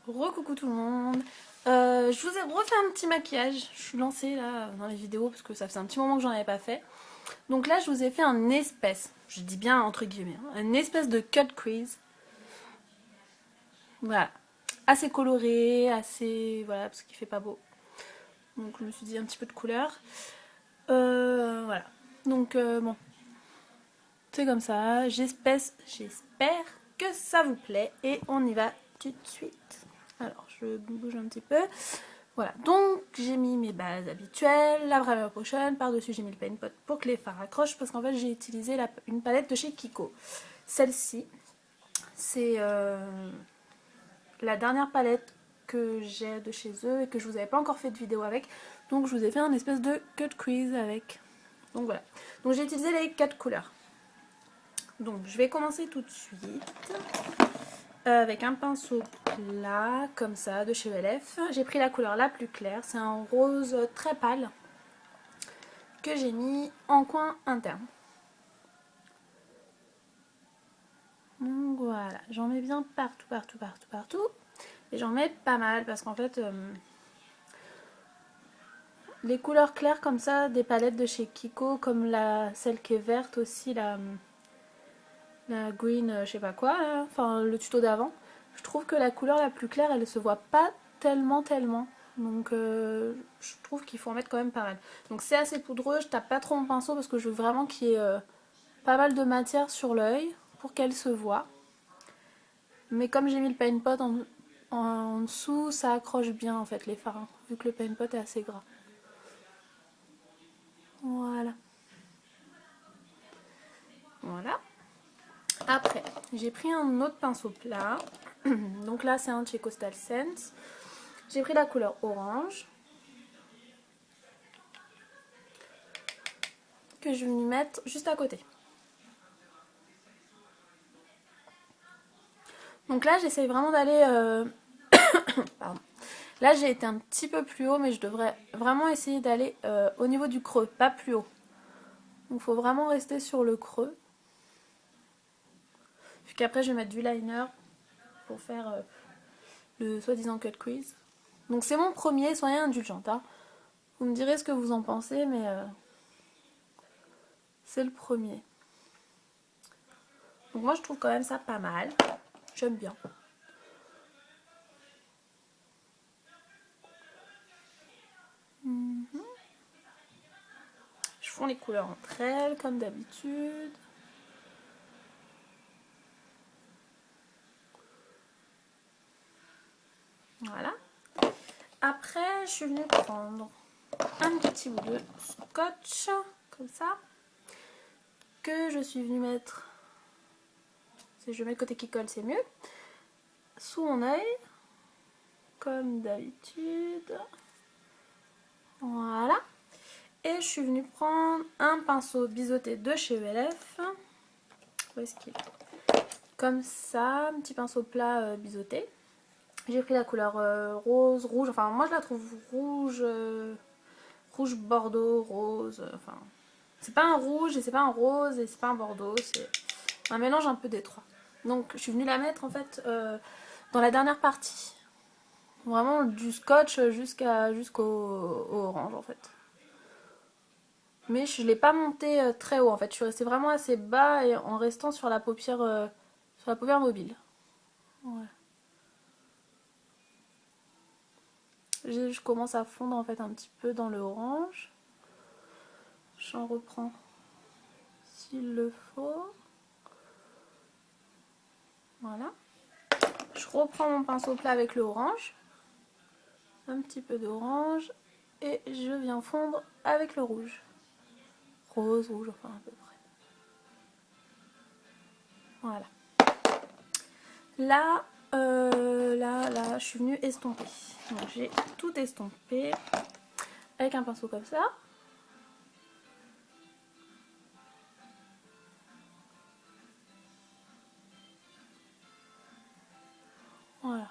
Recoucou tout le monde. Je vous ai refait un petit maquillage. Je suis lancée là dans les vidéos parce que ça faisait un petit moment que j'en avais pas fait. Donc là, je vous ai fait un espèce, je dis bien entre guillemets, un espèce de cut crease. Voilà, assez coloré, assez voilà parce qu'il fait pas beau. Donc je me suis dit un petit peu de couleur. Voilà. Donc bon, c'est comme ça. J'espère que ça vous plaît et on y va tout de suite. Alors je bouge un petit peu. Voilà, donc j'ai mis mes bases habituelles, la Primer Potion, par-dessus j'ai mis le Paint Pot pour que les fards accrochent parce qu'en fait j'ai utilisé une palette de chez Kiko. Celle-ci, c'est la dernière palette que j'ai de chez eux et que je vous avais pas encore fait de vidéo avec, donc je vous ai fait un espèce de cut crease avec. Donc voilà, donc j'ai utilisé les 4 couleurs. Donc je vais commencer tout de suite avec un pinceau plat comme ça de chez ELF. J'ai pris la couleur la plus claire, c'est un rose très pâle que j'ai mis en coin interne. Donc voilà, j'en mets bien partout, partout, partout, partout. Et j'en mets pas mal parce qu'en fait, les couleurs claires comme ça, des palettes de chez Kiko, comme celle qui est verte aussi, la green, je sais pas quoi, là, enfin le tuto d'avant, je trouve que la couleur la plus claire, elle se voit pas tellement. Donc je trouve qu'il faut en mettre quand même pas mal. Donc c'est assez poudreux, je tape pas trop mon pinceau parce que je veux vraiment qu'il y ait pas mal de matière sur l'œil pour qu'elle se voit. Mais comme j'ai mis le paint pot en dessous, ça accroche bien en fait les fards, vu que le paint pot est assez gras. Voilà. Voilà. Après, j'ai pris un autre pinceau plat. Donc là, c'est un de chez Coastal Scents. J'ai pris la couleur orange. Que je vais lui mettre juste à côté. Donc là, j'essaye vraiment d'aller... Pardon. Là, j'ai été un petit peu plus haut, mais je devrais vraiment essayer d'aller au niveau du creux, pas plus haut. Donc il faut vraiment rester sur le creux. Puis qu'après, je vais mettre du liner pour faire le soi-disant cut crease. Donc c'est mon premier, soyez indulgente. Hein. Vous me direz ce que vous en pensez, mais c'est le premier. Donc moi, je trouve quand même ça pas mal. J'aime bien. Je fonds les couleurs entre elles, comme d'habitude. Voilà. Après, je suis venue prendre un petit bout de scotch, comme ça, que je suis venue mettre, si je mets le côté qui colle, c'est mieux, sous mon œil, comme d'habitude. Voilà. Et je suis venue prendre un pinceau biseauté de chez ELF. Où est-ce qu'il est? Comme ça, un petit pinceau plat biseauté. J'ai pris la couleur rose, rouge, enfin moi je la trouve rouge, rouge bordeaux, rose, enfin c'est pas un rouge et c'est pas un rose et c'est pas un bordeaux, c'est un mélange un peu des trois. Donc je suis venue la mettre en fait dans la dernière partie, vraiment du scotch jusqu'au orange en fait. Mais je l'ai pas monté très haut en fait, je suis restée vraiment assez bas et en restant sur la paupière mobile. Ouais. Je commence à fondre en fait un petit peu dans le orange. J'en reprends s'il le faut. Voilà. Je reprends mon pinceau plat avec le orange. Un petit peu d'orange. Et je viens fondre avec le rouge. Rose, rouge, enfin à peu près. Voilà. Là, là, je suis venue estomper. Donc j'ai tout estompé avec un pinceau comme ça. Voilà.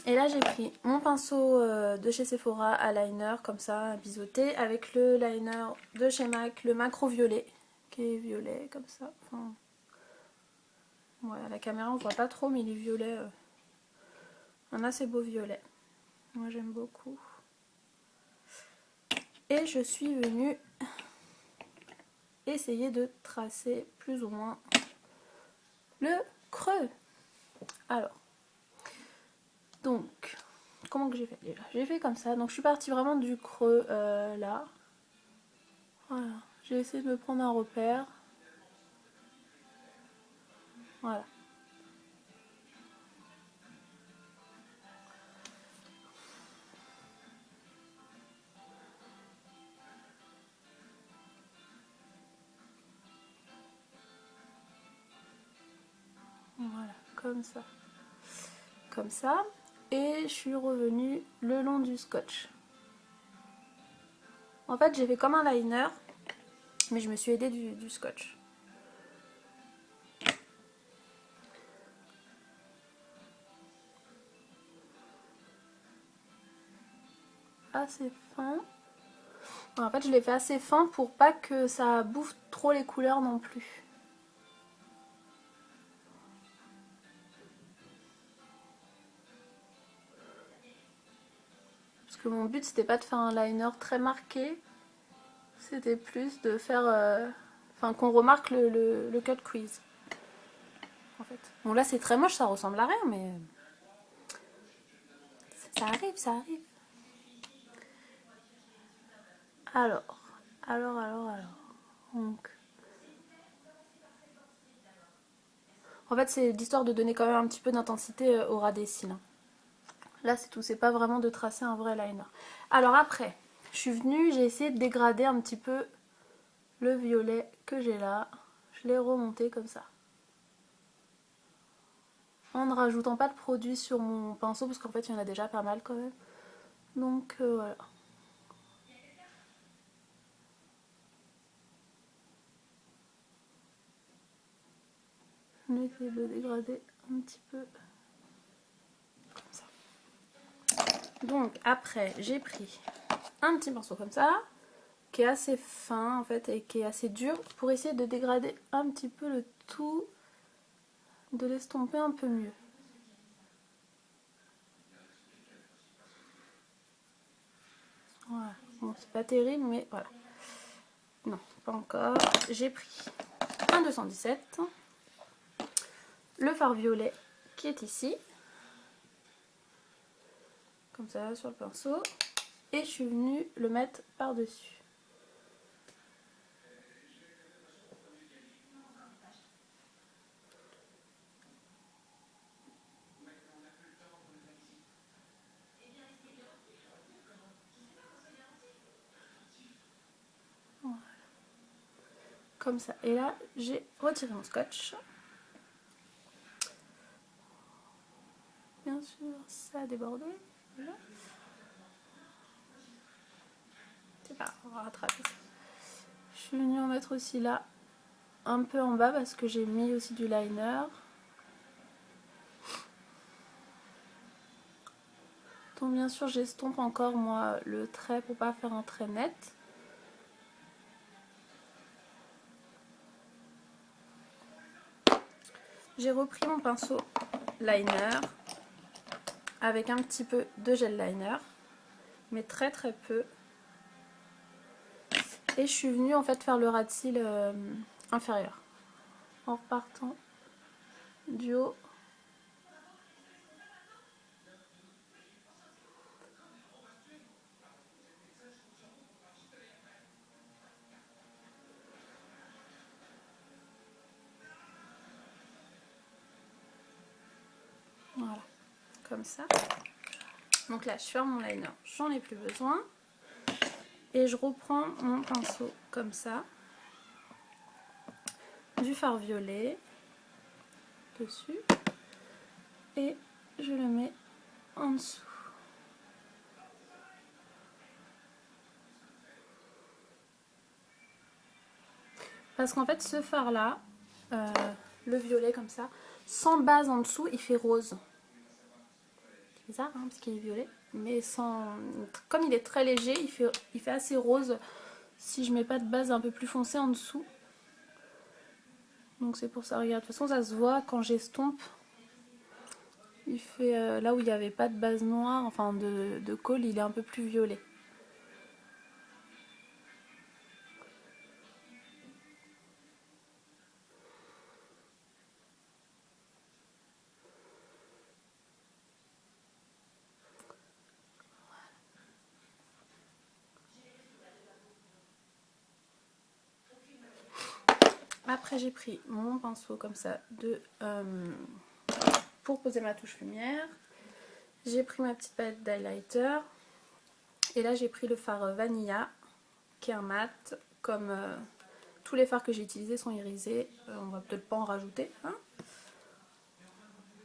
Et là j'ai pris mon pinceau de chez Sephora à liner comme ça, biseauté, avec le liner de chez MAC, le macro violet, qui est violet comme ça. Enfin, Ouais, à la caméra on voit pas trop, mais il est violet. Un assez beau violet. Moi j'aime beaucoup. Et je suis venue essayer de tracer plus ou moins le creux. Alors, donc, comment que j'ai fait déjà? J'ai fait comme ça, donc je suis partie vraiment du creux là. Voilà, j'ai essayé de me prendre un repère. Voilà. Voilà, comme ça. Comme ça. Et je suis revenue le long du scotch. En fait, j'ai fait comme un liner, mais je me suis aidée du scotch. Assez fin. En fait, je l'ai fait assez fin pour pas que ça bouffe trop les couleurs non plus. Parce que mon but, c'était pas de faire un liner très marqué. C'était plus de faire... Enfin, qu'on remarque le cut crease. En fait. Bon, là, c'est très moche, ça ressemble à rien, mais... Ça arrive, ça arrive. Alors. Donc... En fait, c'est l'histoire de donner quand même un petit peu d'intensité au ras des cils. Là, c'est tout. C'est pas vraiment de tracer un vrai liner. Alors après, je suis venue, j'ai essayé de dégrader un petit peu le violet que j'ai là. Je l'ai remonté comme ça. En ne rajoutant pas de produit sur mon pinceau, parce qu'en fait, il y en a déjà pas mal quand même. Donc, voilà. On essaie de dégrader un petit peu. Comme ça. Donc, après, j'ai pris un petit pinceau comme ça, qui est assez fin en fait, et qui est assez dur, pour essayer de dégrader un petit peu le tout, de l'estomper un peu mieux. Voilà. Bon, c'est pas terrible, mais voilà. Non, pas encore. J'ai pris un 217, le fard violet qui est ici, comme ça sur le pinceau, et je suis venue le mettre par-dessus. Voilà. Comme ça. Et là, j'ai retiré mon scotch. Bien sûr, ça a débordé. Voilà. C'est pas grave, on va rattraper ça. Je suis venue en mettre aussi là, un peu en bas, parce que j'ai mis aussi du liner. Donc bien sûr, j'estompe encore moi le trait pour pas faire un trait net. J'ai repris mon pinceau liner avec un petit peu de gel liner, mais très très peu. Et je suis venue en fait faire le ras de cils inférieur en repartant du haut. Voilà, comme ça. Donc là, je ferme mon liner, j'en ai plus besoin. Et je reprends mon pinceau comme ça, du fard violet dessus, et je le mets en dessous. Parce qu'en fait, ce fard là, le violet comme ça, sans base en dessous, il fait rose. C'est bizarre, hein, parce qu'il est violet, mais sans, comme il est très léger, il fait assez rose si je mets pas de base un peu plus foncée en dessous. Donc c'est pour ça, regarde, de toute façon ça se voit quand j'estompe. Il fait là où il n'y avait pas de base noire, enfin de colle, il est un peu plus violet. Après j'ai pris mon pinceau comme ça pour poser ma touche lumière. J'ai pris ma petite palette d'highlighter. Et là j'ai pris le fard Vanilla, qui est un mat, comme tous les fards que j'ai utilisés sont irisés. On va peut-être pas en rajouter, hein,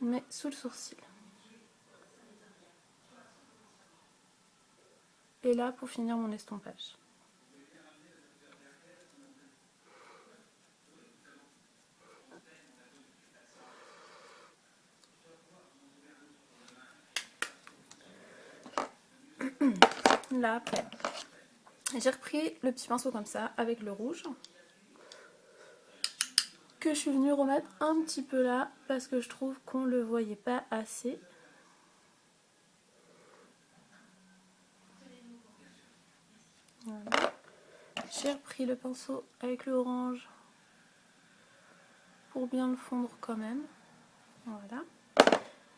mais sous le sourcil. Et là pour finir mon estompage. Là après, j'ai repris le petit pinceau comme ça avec le rouge que je suis venue remettre un petit peu là parce que je trouve qu'on le voyait pas assez. Voilà. J'ai repris le pinceau avec le orange pour bien le fondre quand même. Voilà.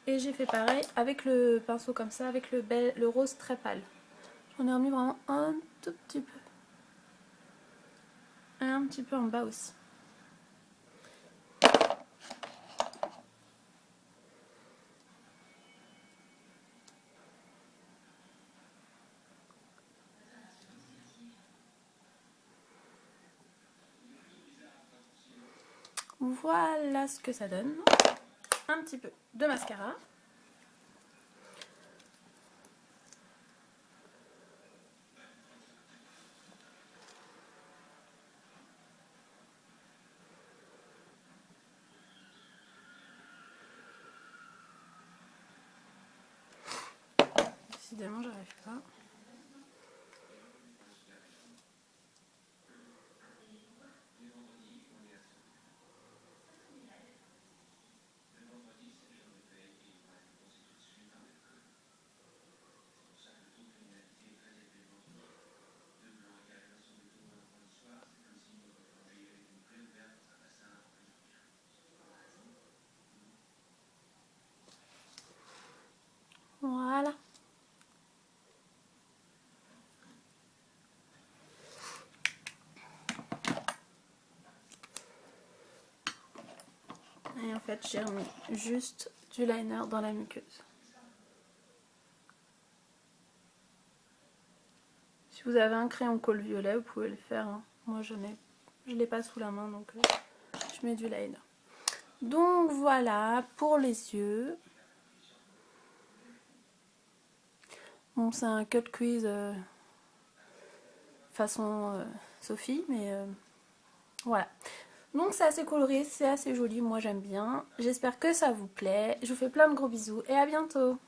Et j'ai fait pareil avec le pinceau comme ça, avec le rose très pâle. J'en ai remis vraiment un tout petit peu. Et un petit peu en bas aussi. Voilà ce que ça donne. Un petit peu de mascara. Décidément, j'arrive pas. Voilà. Et en fait, j'ai remis juste du liner dans la muqueuse. Si vous avez un crayon colle violet, vous pouvez le faire, hein. Moi, je l'ai pas sous la main, donc je mets du liner. Donc voilà pour les yeux. Bon, c'est un cut quiz façon Sophie, mais voilà. Donc c'est assez coloré, c'est assez joli, moi j'aime bien. J'espère que ça vous plaît. Je vous fais plein de gros bisous et à bientôt.